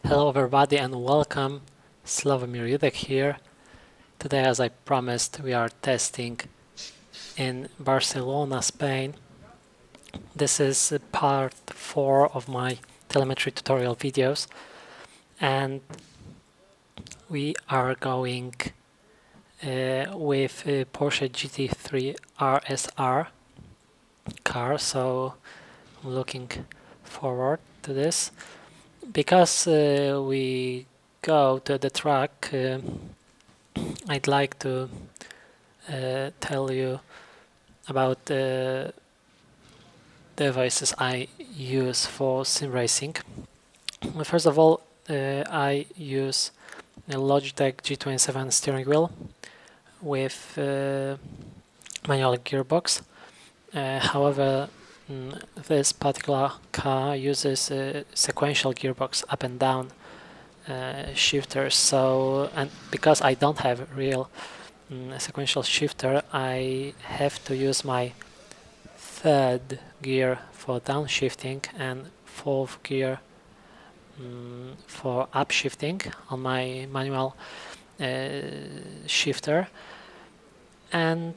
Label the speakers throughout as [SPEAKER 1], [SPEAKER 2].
[SPEAKER 1] Hello everybody and welcome. Slavomir Judek here. Today, as I promised, we are testing in Barcelona, Spain. This is part 4 of my telemetry tutorial videos, and we are going with a Porsche GT3-RSR car, so I'm looking forward to this. Because we go to the track, I'd like to tell you about the devices I use for sim racing. First of all, I use a Logitech G27 steering wheel with manual gearbox. However, this particular car uses a sequential gearbox up and down shifters. So, and because I don't have a real sequential shifter, I have to use my third gear for downshifting and fourth gear for upshifting on my manual shifter. And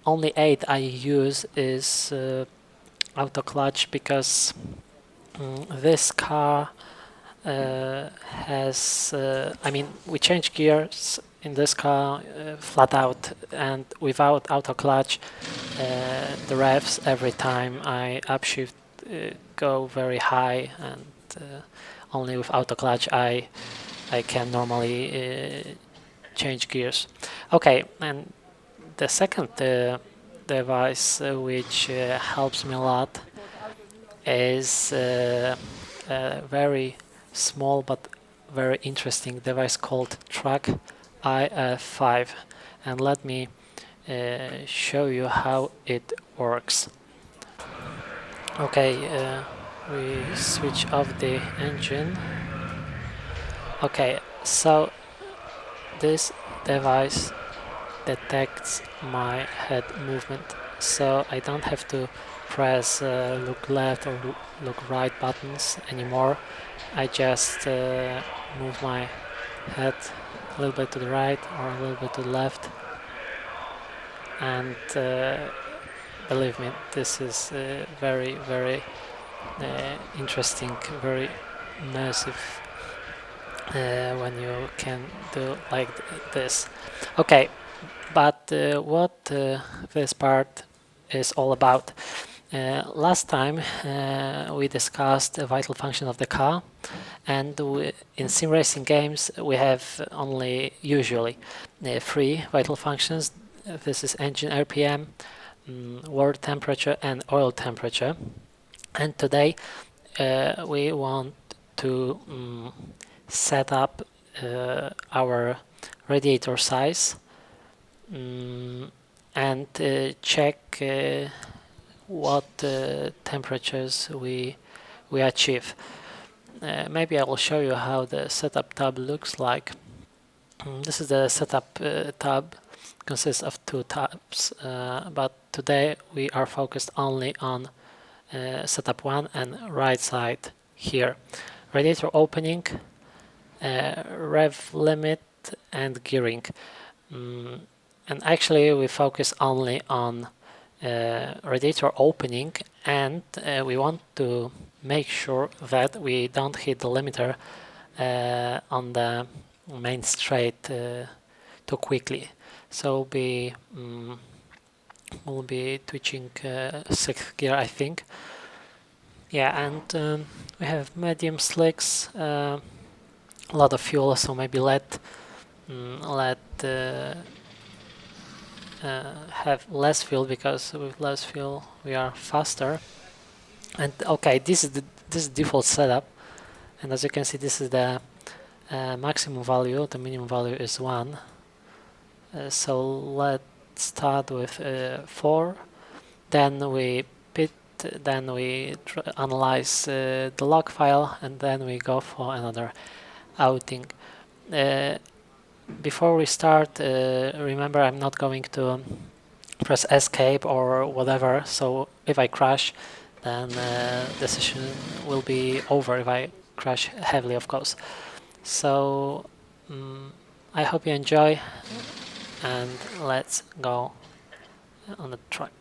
[SPEAKER 1] only aid I use is auto clutch, because this car has, we change gears in this car flat out, and without auto clutch, the revs every time I upshift go very high, and only with auto clutch I can normally change gears. Okay, and the second device which helps me a lot is a very small but very interesting device called Track IF5, and let me show you how it works. Okay, we switch off the engine. Okay, so this device detects my head movement, so I don't have to press look left or look right buttons anymore. I just move my head a little bit to the right or a little bit to the left, and believe me, this is very interesting, very immersive when you can do like this. Okay, but what this part is all about. Last time we discussed the vital function of the car, and in sim racing games we have only usually 3 vital functions. This is engine RPM, water temperature and oil temperature. And today we want to set up our radiator size and check what temperatures we achieve. Maybe I will show you how the setup tab looks like. This is the setup tab, consists of 2 tabs, but today we are focused only on setup 1 and right side here. Radiator opening, rev limit and gearing. And actually we focus only on radiator opening, and we want to make sure that we don't hit the limiter on the main straight too quickly. So we'll be twitching 6th gear, I think. Yeah, and we have medium slicks, a lot of fuel, so maybe let have less fuel, because with less fuel we are faster. And okay, this is default setup, and as you can see, this is the maximum value. The minimum value is 1. So let's start with 4. Then we pit. Then we analyze the log file, and then we go for another outing. Before we start, remember, I'm not going to press escape or whatever, so if I crash, then the session will be over if I crash heavily, of course. So I hope you enjoy, and let's go on the track.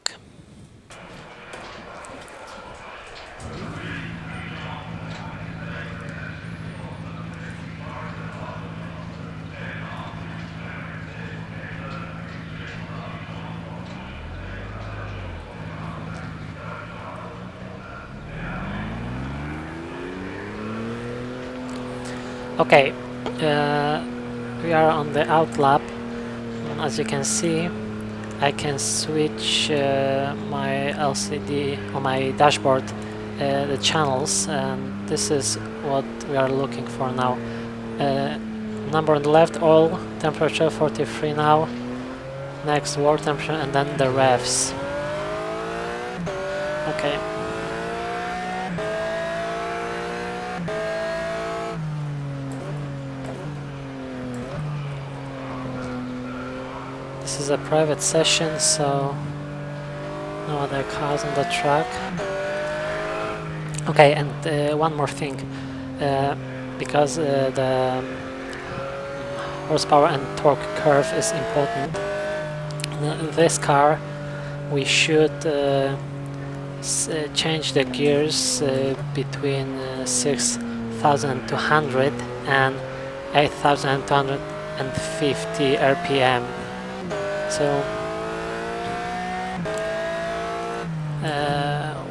[SPEAKER 1] Okay, we are on the out lap. As you can see, I can switch my LCD on my dashboard, the channels, and this is what we are looking for now. Number on the left, oil temperature 43 now. Next, water temperature, and then the revs. Okay. This is a private session, so no other cars on the track. Okay, and one more thing, because the horsepower and torque curve is important. This car, we should change the gears between 6,200 and 8,250 RPM. So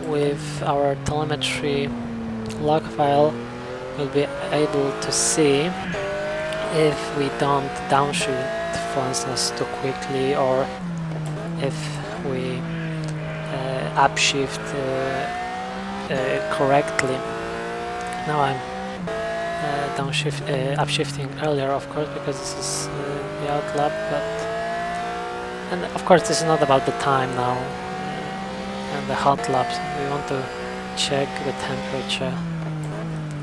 [SPEAKER 1] with our telemetry log file, we'll be able to see if we don't downshift, for instance, too quickly, or if we upshift correctly. Now I'm upshifting earlier, of course, because this is the out lap, and of course this is not about the time now and the hot laps. We want to check the temperature. I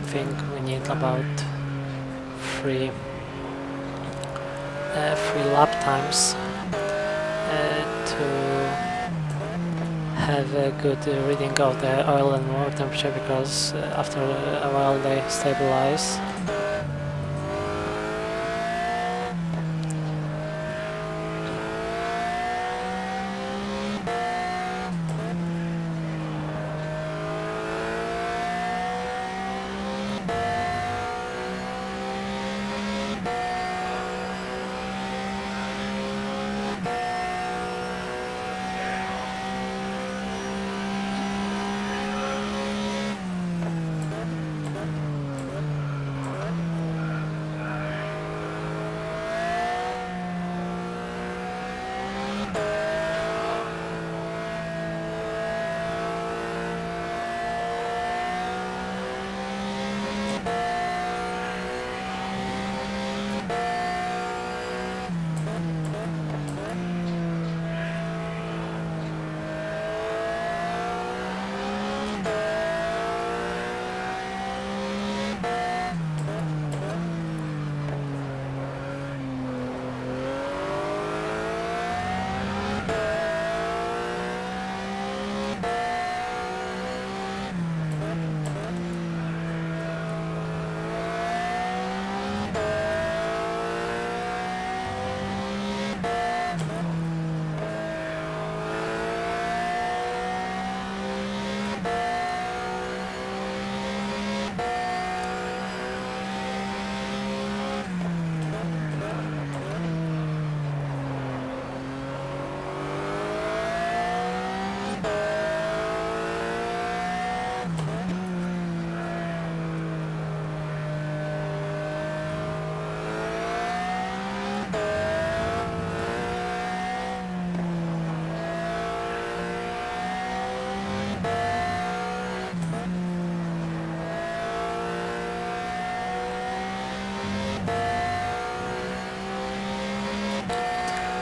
[SPEAKER 1] think we need about three lap times to have a good reading of the oil and water temperature, because after a while they stabilize.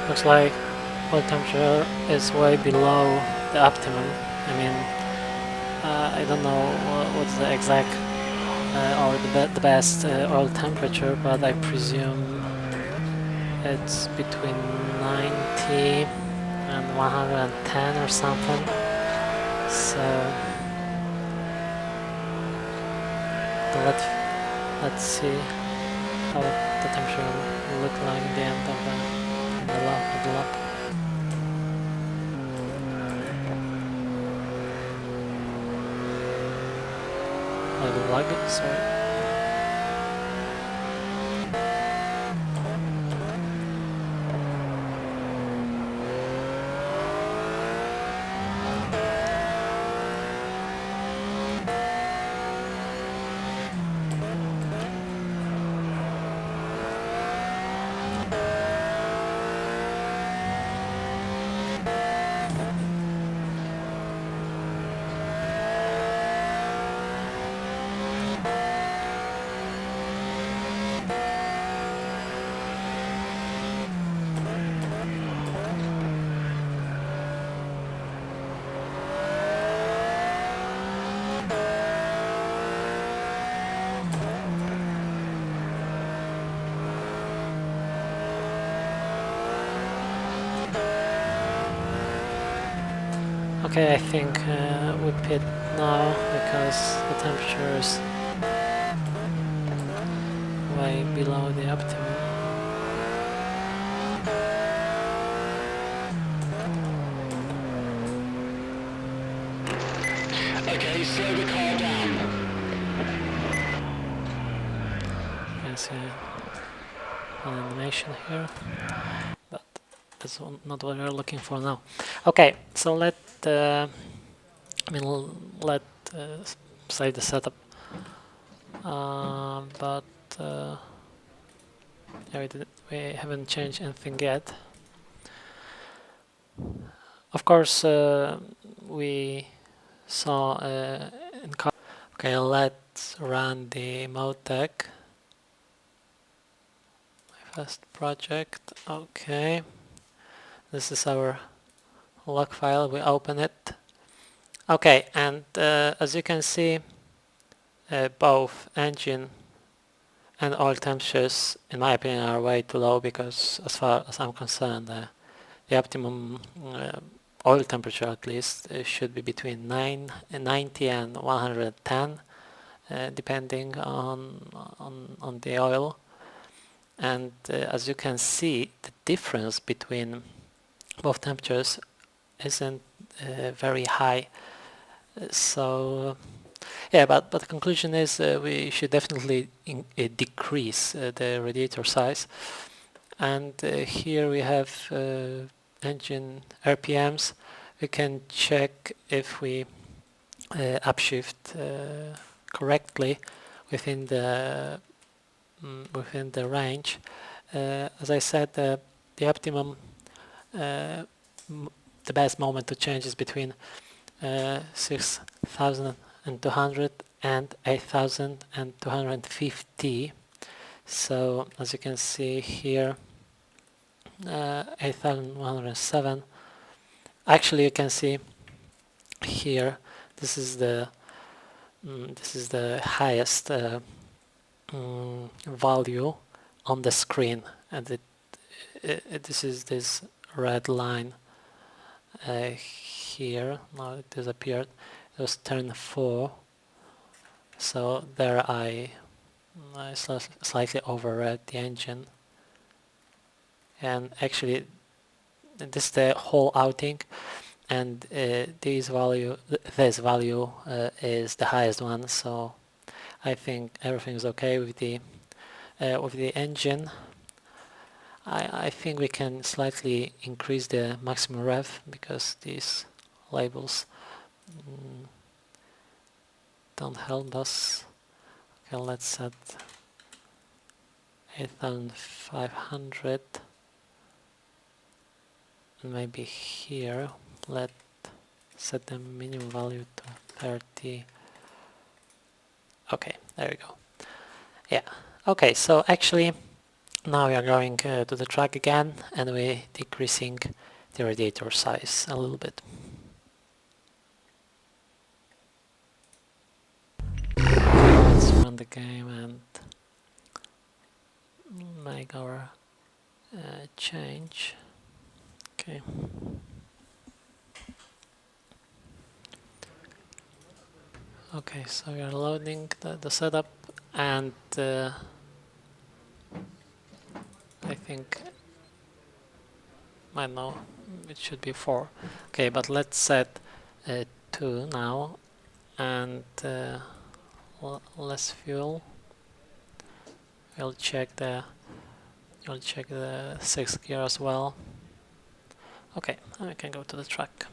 [SPEAKER 1] Looks like oil temperature is way below the optimum. I mean, I don't know what's the exact or the best oil temperature, but I presume it's between 90 and 110 or something. So let's see how the temperature will look like at the end of the lap. The lug, sorry. Okay, I think we pit now because the temperature is way below the optimum.
[SPEAKER 2] Okay, slow the car down.
[SPEAKER 1] You can see an animation here, but that's not what we're looking for now. Okay, so let save the setup, but yeah, we haven't changed anything yet. Of course, we saw in car. Okay, let's run the Motec, my first project. Okay, this is our log file. We open it. Okay, and as you can see, both engine and oil temperatures, in my opinion, are way too low, because as far as I'm concerned, the optimum oil temperature, at least, should be between 90 and 110, depending on the oil. And as you can see, the difference between both temperatures isn't very high. So yeah, but the conclusion is we should definitely decrease the radiator size. And here we have engine RPMs. We can check if we upshift correctly within the range. As I said, the optimum, the best moment to change is between 6,200 and 8,250. So as you can see here, 8,107. Actually, you can see here, this is the highest value on the screen, and this is this red line here. Now it disappeared. It was turn 4. So there I slightly overread the engine, and actually this is the whole outing, and this value is the highest one. So I think everything is okay with the engine. I think we can slightly increase the maximum rev, because these labels don't help us. Okay, let's set 8,500, and maybe here let's set the minimum value to 30. Okay, there we go. Yeah, okay, so actually now we are going to the track again, and we're decreasing the radiator size a little bit. Let's run the game and make our change. Okay. Okay, so we are loading the setup, and I think, I don't know, it should be 4. Okay, but let's set 2 now, and less fuel. We'll check the 6th gear as well. Okay, and we can go to the track.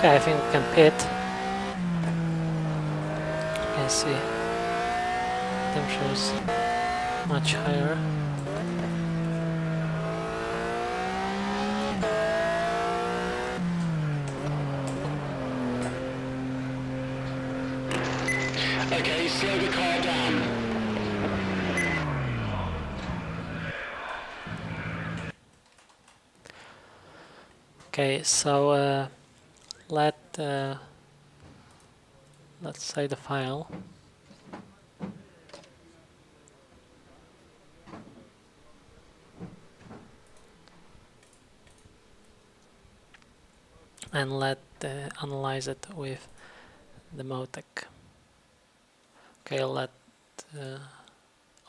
[SPEAKER 1] Okay, I think we can pit. You can see temperatures much higher.
[SPEAKER 2] Okay, slow the car down.
[SPEAKER 1] Okay, so let's save the file. And let analyze it with the Motec. Okay, let's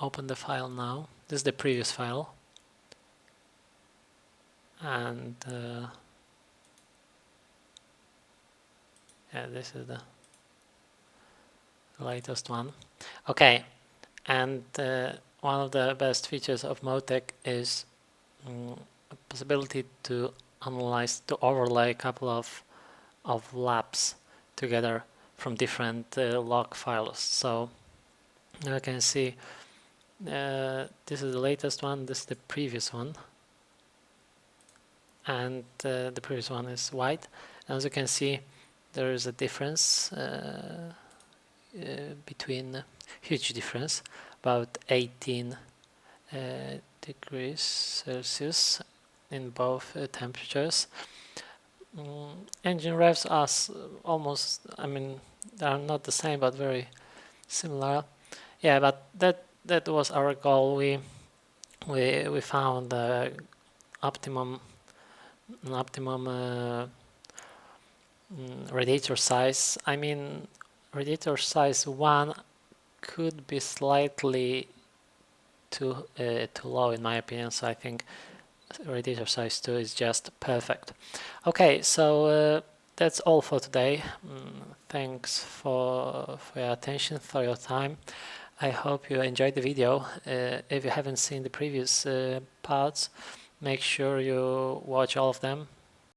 [SPEAKER 1] open the file now. This is the previous file, and yeah, this is the latest one. Okay, and one of the best features of Motec is a possibility to analyze, to overlay a couple of labs together from different log files. So now you can see this is the latest one, this is the previous one, and the previous one is white. As you can see, there is a difference between, huge difference, about 18 degrees Celsius in both temperatures. Engine revs are almost, I mean, they are not the same, but very similar. Yeah, but that was our goal. We found optimum radiator size. I mean, radiator size 1 could be slightly too low in my opinion, so I think radiator size 2 is just perfect. Okay, so that's all for today. Thanks for your attention, for your time. I hope you enjoyed the video. If you haven't seen the previous parts, make sure you watch all of them.